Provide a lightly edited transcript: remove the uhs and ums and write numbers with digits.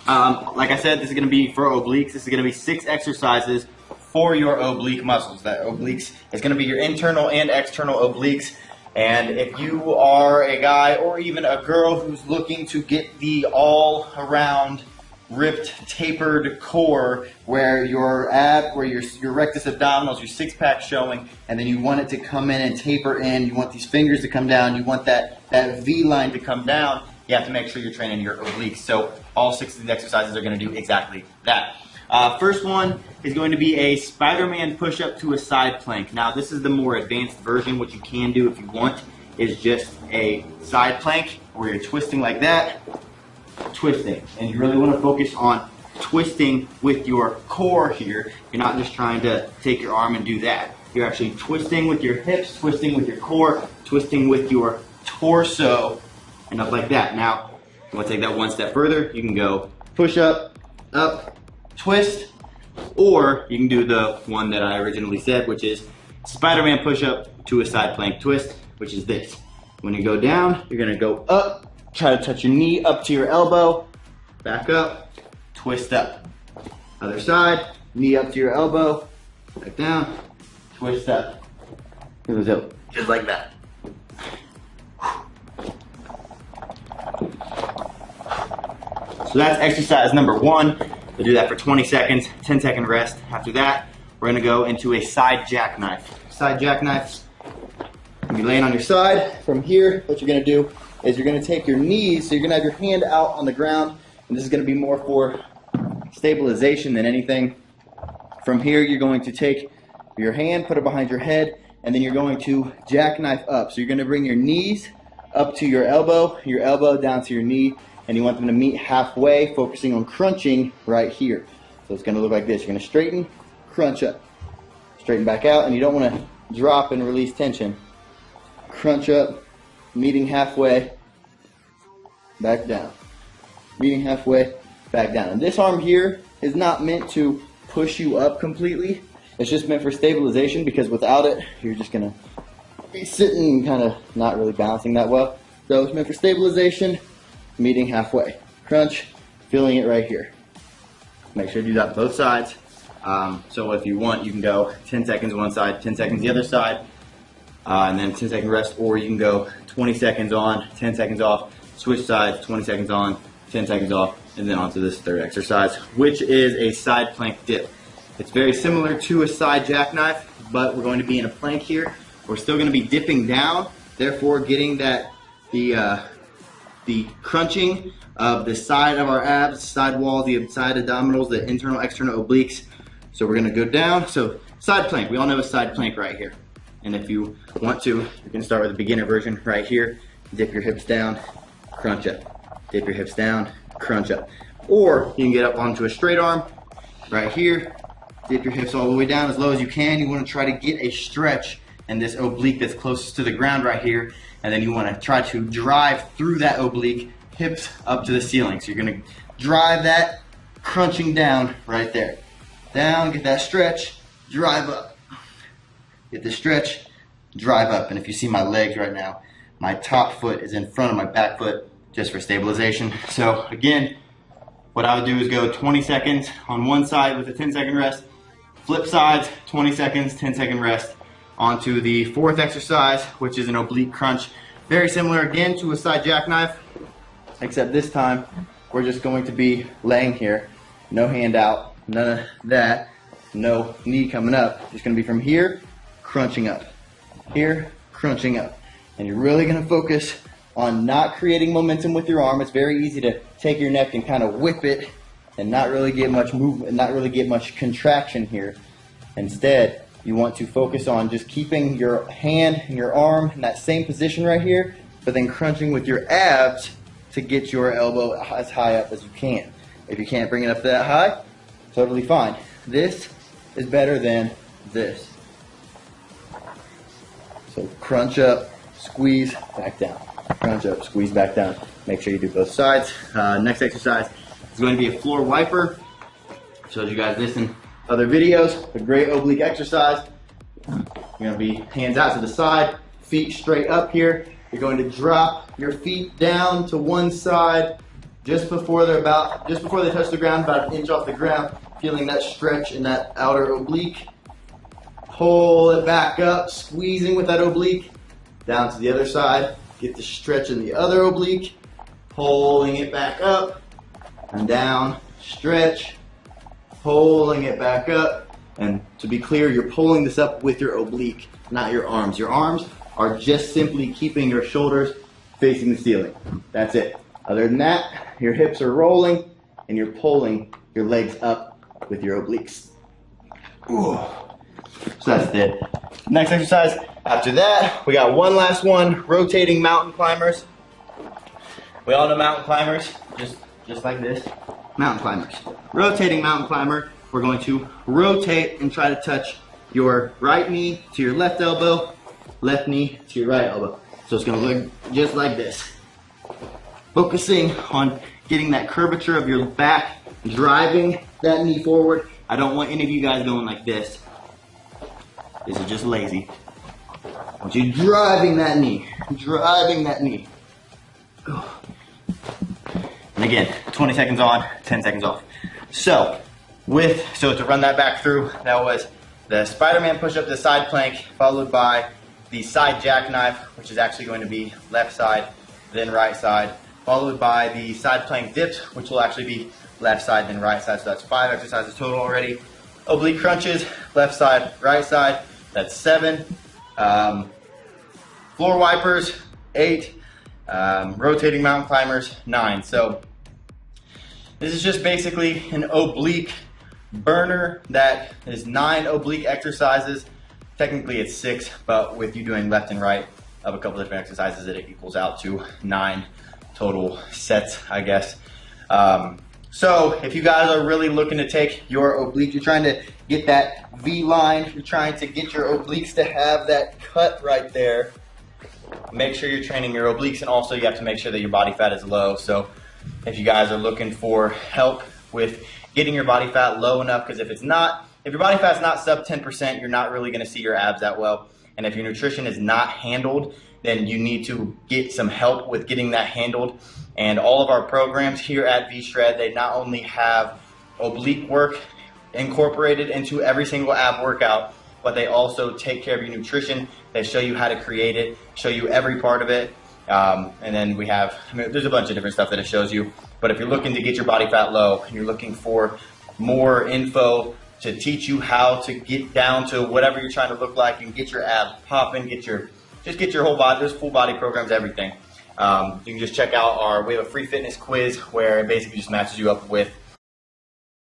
Like I said, this is going to be for obliques. This is going to be 6 exercises for your oblique muscles. That obliques is going to be your internal and external obliques. And if you are a guy or even a girl who's looking to get the all-around ripped, tapered core where your rectus abdominals, your six-pack showing, and then you want it to come in and taper in, you want these fingers to come down, you want that V line to come down, you have to make sure you're training your obliques. So all 6 of these exercises are going to do exactly that. First one is going to be a Spider-Man push-up to a side plank. Now this is the more advanced version. What you can do if you want is just a side plank where you're twisting like that, twisting. And you really want to focus on twisting with your core here. You're not just trying to take your arm and do that. You're actually twisting with your hips, twisting with your core, twisting with your torso, and up like that. Now, if you want to take that one step further, you can go push-up, up, twist, or you can do the one that I originally said, which is Spider-Man push-up to a side plank twist, which is this. When you go down, you're gonna go up, try to touch your knee up to your elbow, back up, twist up. Other side, knee up to your elbow, back down, twist up. Here we go, just like that. So that's exercise number 1. We'll do that for 20 seconds, 10-second rest. After that, we're gonna go into a side jackknife. Side jackknife, you'll be laying on your side. From here, what you're gonna do is you're gonna take your knees, so you're gonna have your hand out on the ground, and this is gonna be more for stabilization than anything. From here, you're going to take your hand, put it behind your head, and then you're going to jackknife up. So you're gonna bring your knees up to your elbow down to your knee, and you want them to meet halfway, focusing on crunching right here. So it's gonna look like this. You're gonna straighten, crunch up, straighten back out, and you don't wanna drop and release tension. Crunch up, meeting halfway, back down. Meeting halfway, back down. And this arm here is not meant to push you up completely. It's just meant for stabilization, because without it, you're just gonna be sitting kind of not really balancing that well. So it's meant for stabilization, meeting halfway. Crunch, feeling it right here. Make sure to do that on both sides. So if you want, you can go 10 seconds one side, 10 seconds the other side, and then 10-second rest, or you can go 20 seconds on, 10 seconds off, switch sides, 20 seconds on, 10 seconds off, and then onto this third exercise, which is a side plank dip. It's very similar to a side jackknife, but we're going to be in a plank here. We're still going to be dipping down, therefore getting that the crunching of the side of our abs, side wall, the side abdominals, the internal, external obliques. So we're gonna go down. So side plank, we all know a side plank right here. And if you want to, you can start with the beginner version right here. Dip your hips down, crunch up. Dip your hips down, crunch up. Or you can get up onto a straight arm right here. Dip your hips all the way down as low as you can. You wanna try to get a stretch in this oblique that's closest to the ground right here. And then you want to try to drive through that oblique, hips up to the ceiling. So you're going to drive that, crunching down right there. Down, get that stretch, drive up. Get the stretch, drive up. And if you see my legs right now, my top foot is in front of my back foot just for stabilization. So again, what I would do is go 20 seconds on one side with a 10-second rest, flip sides, 20 seconds, 10-second rest. Onto the fourth exercise, which is an oblique crunch. Very similar again to a side jackknife, except this time we're just going to be laying here. No hand out, none of that, no knee coming up. Just gonna be from here, crunching up. Here, crunching up. And you're really gonna focus on not creating momentum with your arm. It's very easy to take your neck and kind of whip it and not really get much movement, not really get much contraction here. Instead, you want to focus on just keeping your hand and your arm in that same position right here, but then crunching with your abs to get your elbow as high up as you can. If you can't bring it up that high, totally fine. This is better than this. So crunch up, squeeze, back down. Crunch up, squeeze back down. Make sure you do both sides. Next exercise is going to be a floor wiper. Showed you guys this in other videos. A great oblique exercise. You're going to be hands out to the side, feet straight up here. You're going to drop your feet down to one side, just before they touch the ground, about an inch off the ground, feeling that stretch in that outer oblique. Pull it back up, squeezing with that oblique, down to the other side, get the stretch in the other oblique, pulling it back up, and down, stretch, pulling it back up, and to be clear, you're pulling this up with your oblique, not your arms. Your arms are just simply keeping your shoulders facing the ceiling. That's it. Other than that, your hips are rolling, and you're pulling your legs up with your obliques. Ooh. So that's it. Next exercise, after that, we got one last one, rotating mountain climbers. We all know mountain climbers, just like this. Mountain climbers. Rotating mountain climber, we're going to rotate and try to touch your right knee to your left elbow, left knee to your right elbow. So it's gonna look just like this. Focusing on getting that curvature of your back, driving that knee forward. I don't want any of you guys going like this. This is just lazy. I want you driving that knee, driving that knee. And again, 20 seconds on, 10 seconds off. So to run that back through, that was the Spider-Man push-up to side plank, followed by the side jackknife, which is actually going to be left side, then right side, followed by the side plank dips, which will actually be left side, then right side. So that's 5 exercises total already. Oblique crunches, left side, right side, that's 7. Floor wipers, 8. Rotating mountain climbers, 9. So this is just basically an oblique burner that is 9 oblique exercises. Technically it's 6, but with you doing left and right of a couple different exercises, it equals out to 9 total sets, I guess. So if you guys are really looking to take your oblique, you're trying to get that V line, you're trying to get your obliques to have that cut right there, make sure you're training your obliques, and also you have to make sure that your body fat is low. So if you guys are looking for help with getting your body fat low enough, because if your body fat's not sub 10%, you're not really going to see your abs that well. And if your nutrition is not handled, then you need to get some help with getting that handled. And all of our programs here at V-Shred, they not only have oblique work incorporated into every single ab workout, but they also take care of your nutrition. They show you how to create it, show you every part of it. And then we have, there's a bunch of different stuff that it shows you. But if you're looking to get your body fat low, and you're looking for more info to teach you how to get down to whatever you're trying to look like and get your abs popping, just get your whole body, there's full body programs, everything. You can just check out we have a free fitness quiz where it basically just matches you up with